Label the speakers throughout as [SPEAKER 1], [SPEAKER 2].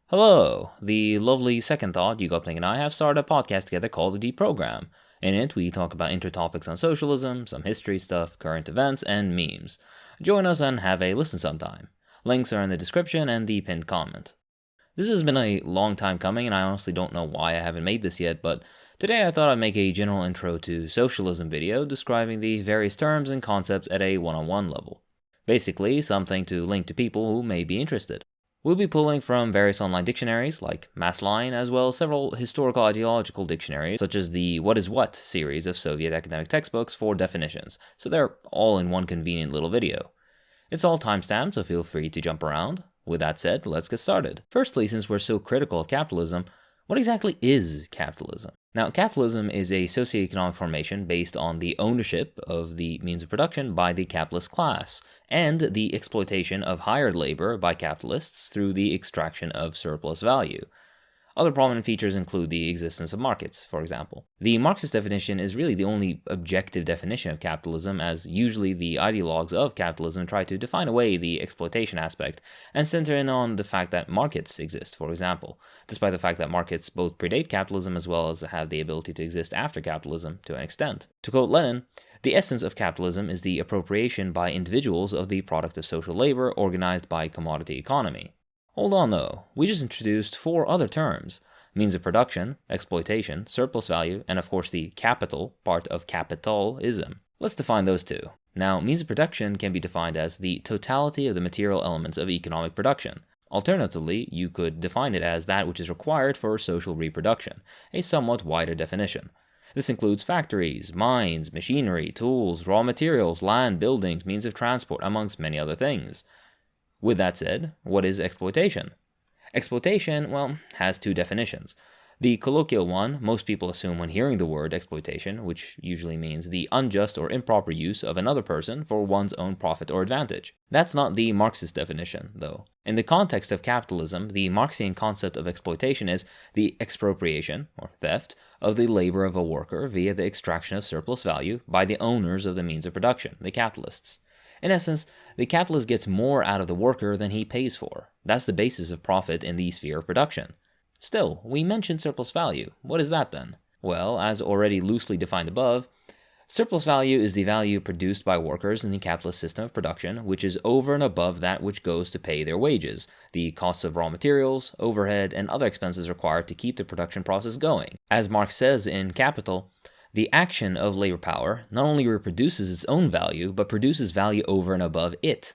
[SPEAKER 1] Hello! The lovely Second Thought, YouGopling, and I have started a podcast together called the Deprogram. In it, we talk about intertopics on socialism, some history stuff, current events, and memes. Join us and have a listen sometime. Links are in the description and the pinned comment. This has been a long time coming, and I honestly don't know why I haven't made this yet, but today I thought I'd make a general intro to socialism video describing the various terms and concepts at a one-on-one level. Basically, something to link to people who may be interested. We'll be pulling from various online dictionaries, like Massline, as well as several historical ideological dictionaries, such as the What is What series of Soviet academic textbooks for definitions, so they're all in one convenient little video. It's all timestamped, so feel free to jump around. With that said, let's get started. Firstly, since we're so critical of capitalism, what exactly is capitalism? Now, capitalism is a socioeconomic formation based on the ownership of the means of production by the capitalist class, and the exploitation of hired labor by capitalists through the extraction of surplus value. Other prominent features include the existence of markets, for example. The Marxist definition is really the only objective definition of capitalism, as usually the ideologues of capitalism try to define away the exploitation aspect and center in on the fact that markets exist, for example, despite the fact that markets both predate capitalism as well as have the ability to exist after capitalism to an extent. To quote Lenin, "The essence of capitalism is the appropriation by individuals of the product of social labor organized by commodity economy." Hold on though, we just introduced 4 other terms: means of production, exploitation, surplus value, and of course the capital part of capitalism. Let's define those two. Now, means of production can be defined as the totality of the material elements of economic production. Alternatively, you could define it as that which is required for social reproduction, a somewhat wider definition. This includes factories, mines, machinery, tools, raw materials, land, buildings, means of transport, amongst many other things. With that said, what is exploitation? Exploitation, has 2 definitions. The colloquial one most people assume when hearing the word exploitation, which usually means the unjust or improper use of another person for one's own profit or advantage. That's not the Marxist definition, though. In the context of capitalism, the Marxian concept of exploitation is the expropriation, or theft, of the labor of a worker via the extraction of surplus value by the owners of the means of production, the capitalists. In essence, the capitalist gets more out of the worker than he pays for. That's the basis of profit in the sphere of production. Still, we mentioned surplus value. What is that then? Well, as already loosely defined above, surplus value is the value produced by workers in the capitalist system of production, which is over and above that which goes to pay their wages, the costs of raw materials, overhead, and other expenses required to keep the production process going. As Marx says in Capital, the action of labor power not only reproduces its own value, but produces value over and above it.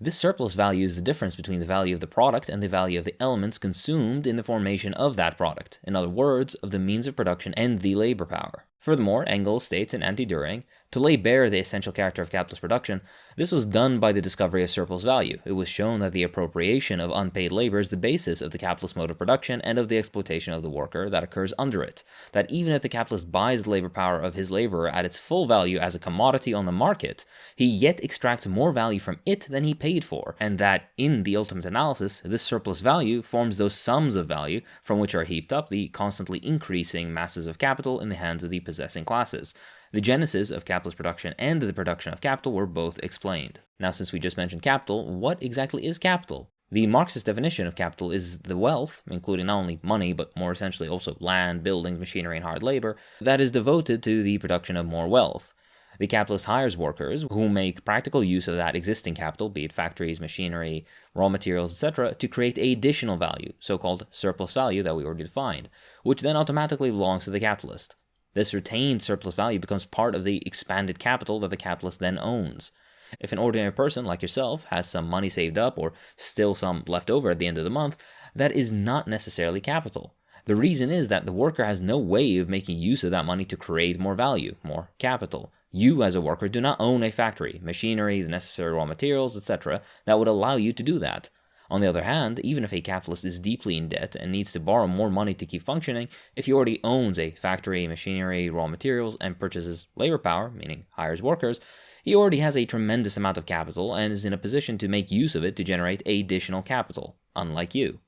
[SPEAKER 1] This surplus value is the difference between the value of the product and the value of the elements consumed in the formation of that product, in other words, of the means of production and the labor power. Furthermore, Engels states in Anti-Düring, to lay bare the essential character of capitalist production, this was done by the discovery of surplus value. It was shown that the appropriation of unpaid labor is the basis of the capitalist mode of production and of the exploitation of the worker that occurs under it. That even if the capitalist buys the labor power of his laborer at its full value as a commodity on the market, he yet extracts more value from it than he paid for, and that, in the ultimate analysis, this surplus value forms those sums of value from which are heaped up the constantly increasing masses of capital in the hands of the possessing classes. The genesis of capitalist production and the production of capital were both explained. Now, since we just mentioned capital, what exactly is capital? The Marxist definition of capital is the wealth, including not only money, but more essentially also land, buildings, machinery, and hard labor, that is devoted to the production of more wealth. The capitalist hires workers who make practical use of that existing capital, be it factories, machinery, raw materials, etc., to create additional value, so-called surplus value that we already defined, which then automatically belongs to the capitalist. This retained surplus value becomes part of the expanded capital that the capitalist then owns. If an ordinary person like yourself has some money saved up or still some left over at the end of the month, that is not necessarily capital. The reason is that the worker has no way of making use of that money to create more value, more capital. You as a worker do not own a factory, machinery, the necessary raw materials, etc. that would allow you to do that. On the other hand, even if a capitalist is deeply in debt and needs to borrow more money to keep functioning, if he already owns a factory, machinery, raw materials, and purchases labor power, meaning hires workers, he already has a tremendous amount of capital and is in a position to make use of it to generate additional capital, unlike you.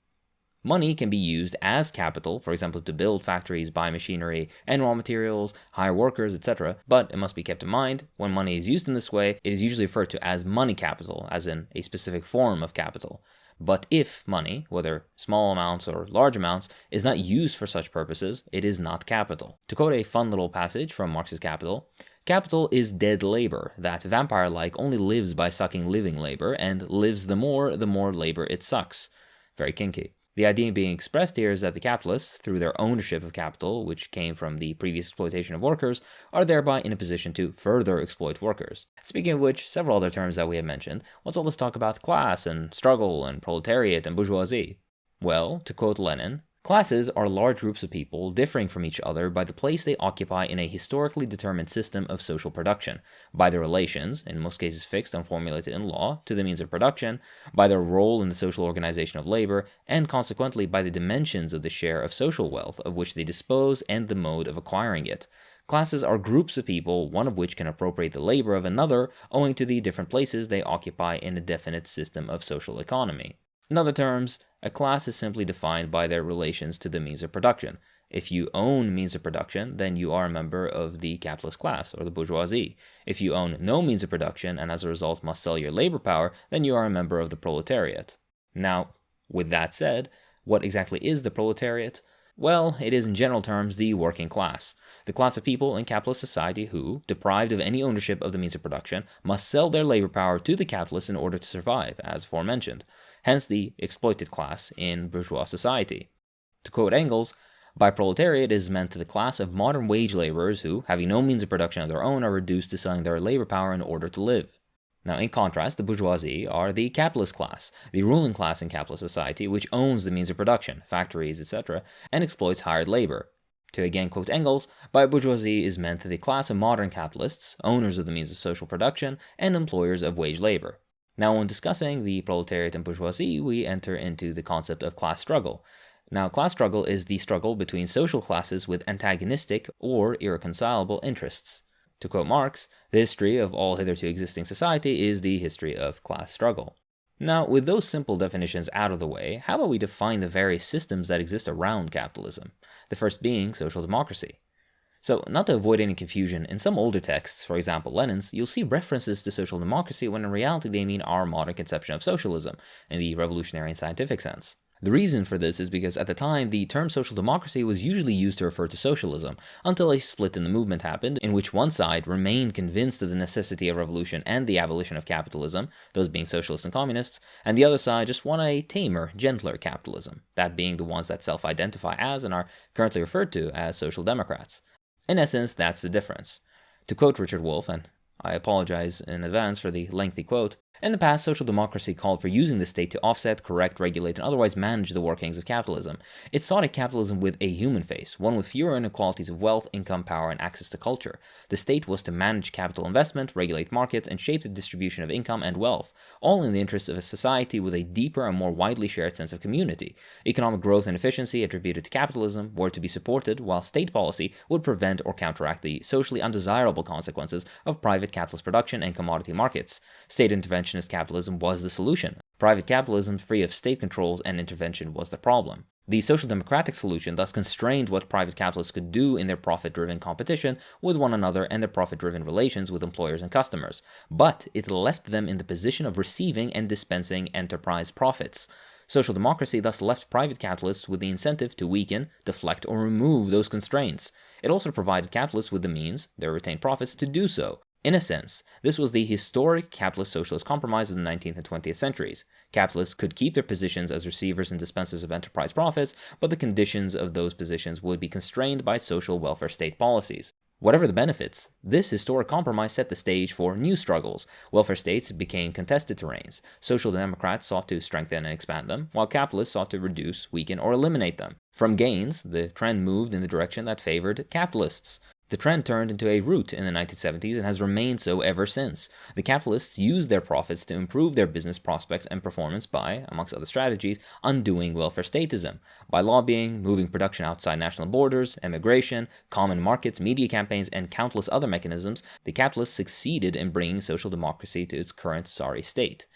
[SPEAKER 1] Money can be used as capital, for example, to build factories, buy machinery and raw materials, hire workers, etc. But it must be kept in mind, when money is used in this way, it is usually referred to as money capital, as in a specific form of capital. But if money, whether small amounts or large amounts, is not used for such purposes, it is not capital. To quote a fun little passage from Marx's Capital, capital is dead labor that, vampire-like, only lives by sucking living labor, and lives the more labor it sucks. Very kinky. The idea being expressed here is that the capitalists, through their ownership of capital, which came from the previous exploitation of workers, are thereby in a position to further exploit workers. Speaking of which, several other terms that we have mentioned, let's all talk about class and struggle and proletariat and bourgeoisie. Well, to quote Lenin, classes are large groups of people differing from each other by the place they occupy in a historically determined system of social production, by their relations, in most cases fixed and formulated in law, to the means of production, by their role in the social organization of labor, and consequently by the dimensions of the share of social wealth of which they dispose and the mode of acquiring it. Classes are groups of people, one of which can appropriate the labor of another owing to the different places they occupy in a definite system of social economy. In other terms, a class is simply defined by their relations to the means of production. If you own means of production, then you are a member of the capitalist class, or the bourgeoisie. If you own no means of production and as a result must sell your labor power, then you are a member of the proletariat. Now, with that said, what exactly is the proletariat? Well, it is in general terms the working class. The class of people in capitalist society who, deprived of any ownership of the means of production, must sell their labor power to the capitalists in order to survive, as aforementioned. Hence the exploited class in bourgeois society. To quote Engels, by proletariat is meant the class of modern wage laborers who, having no means of production of their own, are reduced to selling their labor power in order to live. Now, in contrast, the bourgeoisie are the capitalist class, the ruling class in capitalist society, which owns the means of production, factories, etc., and exploits hired labor. To again quote Engels, by bourgeoisie is meant the class of modern capitalists, owners of the means of social production, and employers of wage labor. Now, when discussing the proletariat and bourgeoisie, we enter into the concept of class struggle. Now, class struggle is the struggle between social classes with antagonistic or irreconcilable interests. To quote Marx, the history of all hitherto existing society is the history of class struggle. Now, with those simple definitions out of the way, how about we define the various systems that exist around capitalism? The first being social democracy. So, not to avoid any confusion, in some older texts, for example Lenin's, you'll see references to social democracy when in reality they mean our modern conception of socialism, in the revolutionary and scientific sense. The reason for this is because at the time, the term social democracy was usually used to refer to socialism, until a split in the movement happened, in which one side remained convinced of the necessity of revolution and the abolition of capitalism, those being socialists and communists, and the other side just wanted a tamer, gentler capitalism, that being the ones that self-identify as and are currently referred to as social democrats. In essence, that's the difference. To quote Richard Wolff, and I apologize in advance for the lengthy quote, in the past, social democracy called for using the state to offset, correct, regulate, and otherwise manage the workings of capitalism. It sought a capitalism with a human face, one with fewer inequalities of wealth, income, power, and access to culture. The state was to manage capital investment, regulate markets, and shape the distribution of income and wealth, all in the interest of a society with a deeper and more widely shared sense of community. Economic growth and efficiency attributed to capitalism were to be supported, while state policy would prevent or counteract the socially undesirable consequences of private capitalist production and commodity markets. State interventionist capitalism was the solution. Private capitalism, free of state controls and intervention, was the problem. The social democratic solution thus constrained what private capitalists could do in their profit-driven competition with one another and their profit-driven relations with employers and customers, but it left them in the position of receiving and dispensing enterprise profits. Social democracy thus left private capitalists with the incentive to weaken, deflect, or remove those constraints. It also provided capitalists with the means, their retained profits, to do so. In a sense, this was the historic capitalist-socialist compromise of the 19th and 20th centuries. Capitalists could keep their positions as receivers and dispensers of enterprise profits, but the conditions of those positions would be constrained by social welfare state policies. Whatever the benefits, this historic compromise set the stage for new struggles. Welfare states became contested terrains. Social democrats sought to strengthen and expand them, while capitalists sought to reduce, weaken, or eliminate them. From gains, the trend moved in the direction that favored capitalists. The trend turned into a route in the 1970s and has remained so ever since. The capitalists used their profits to improve their business prospects and performance by, amongst other strategies, undoing welfare statism. By lobbying, moving production outside national borders, emigration, common markets, media campaigns, and countless other mechanisms, the capitalists succeeded in bringing social democracy to its current sorry state.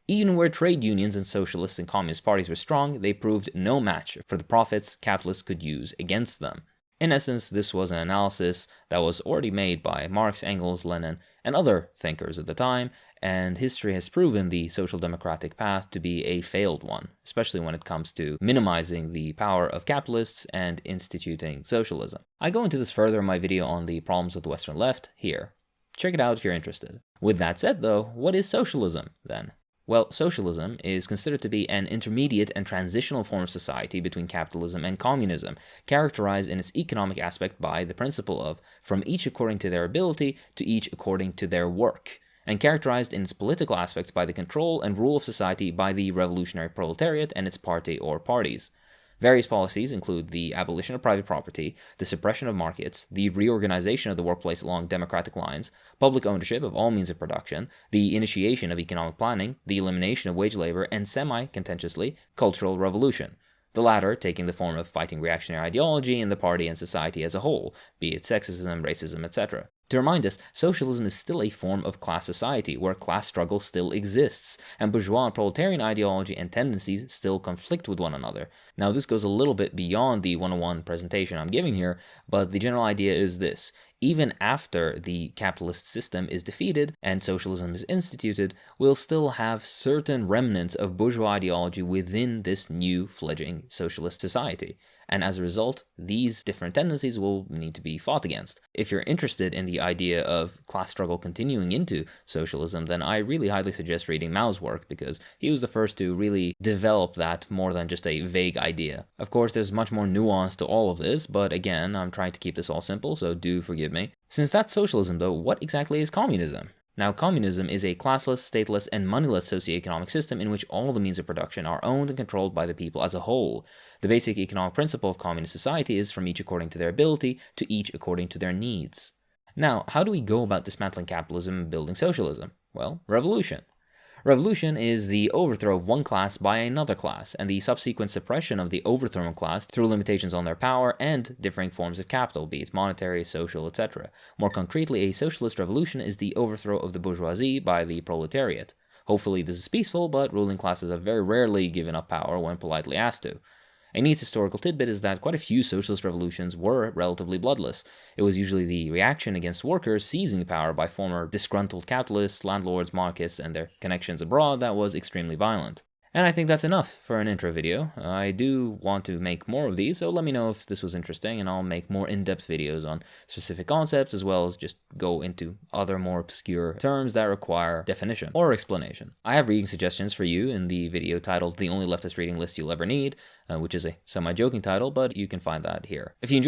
[SPEAKER 1] Even where trade unions and socialist and communist parties were strong, they proved no match for the profits capitalists could use against them. In essence, this was an analysis that was already made by Marx, Engels, Lenin, and other thinkers of the time, and history has proven the social democratic path to be a failed one, especially when it comes to minimizing the power of capitalists and instituting socialism. I go into this further in my video on the problems of the Western left here. Check it out if you're interested. With that said though, what is socialism then? Well, socialism is considered to be an intermediate and transitional form of society between capitalism and communism, characterized in its economic aspect by the principle of from each according to their ability to each according to their work, and characterized in its political aspects by the control and rule of society by the revolutionary proletariat and its party or parties. Various policies include the abolition of private property, the suppression of markets, the reorganization of the workplace along democratic lines, public ownership of all means of production, the initiation of economic planning, the elimination of wage labor, and semi-contentiously, cultural revolution. The latter taking the form of fighting reactionary ideology in the party and society as a whole, be it sexism, racism, etc. To remind us, socialism is still a form of class society, where class struggle still exists, and bourgeois and proletarian ideology and tendencies still conflict with one another. Now, this goes a little bit beyond the one-on-one presentation I'm giving here, but the general idea is this. Even after the capitalist system is defeated and socialism is instituted, we'll still have certain remnants of bourgeois ideology within this new fledgling socialist society. And as a result, these different tendencies will need to be fought against. If you're interested in the idea of class struggle continuing into socialism, then I really highly suggest reading Mao's work, because he was the first to really develop that more than just a vague idea. Of course, there's much more nuance to all of this, but again, I'm trying to keep this all simple, so do forgive me. Since that's socialism though, what exactly is communism? Now, communism is a classless, stateless, and moneyless socioeconomic system in which all the means of production are owned and controlled by the people as a whole. The basic economic principle of communist society is from each according to their ability to each according to their needs. Now, how do we go about dismantling capitalism and building socialism? Well, revolution. Revolution is the overthrow of one class by another class, and the subsequent suppression of the overthrown class through limitations on their power and differing forms of capital, be it monetary, social, etc. More concretely, a socialist revolution is the overthrow of the bourgeoisie by the proletariat. Hopefully this is peaceful, but ruling classes have very rarely given up power when politely asked to. A neat historical tidbit is that quite a few socialist revolutions were relatively bloodless. It was usually the reaction against workers seizing power by former disgruntled capitalists, landlords, monarchists, and their connections abroad that was extremely violent. And I think that's enough for an intro video. I do want to make more of these, so let me know if this was interesting, and I'll make more in-depth videos on specific concepts, as well as just go into other more obscure terms that require definition or explanation. I have reading suggestions for you in the video titled The Only Leftist Reading List You'll Ever Need, which is a semi-joking title, but you can find that here. If you enjoyed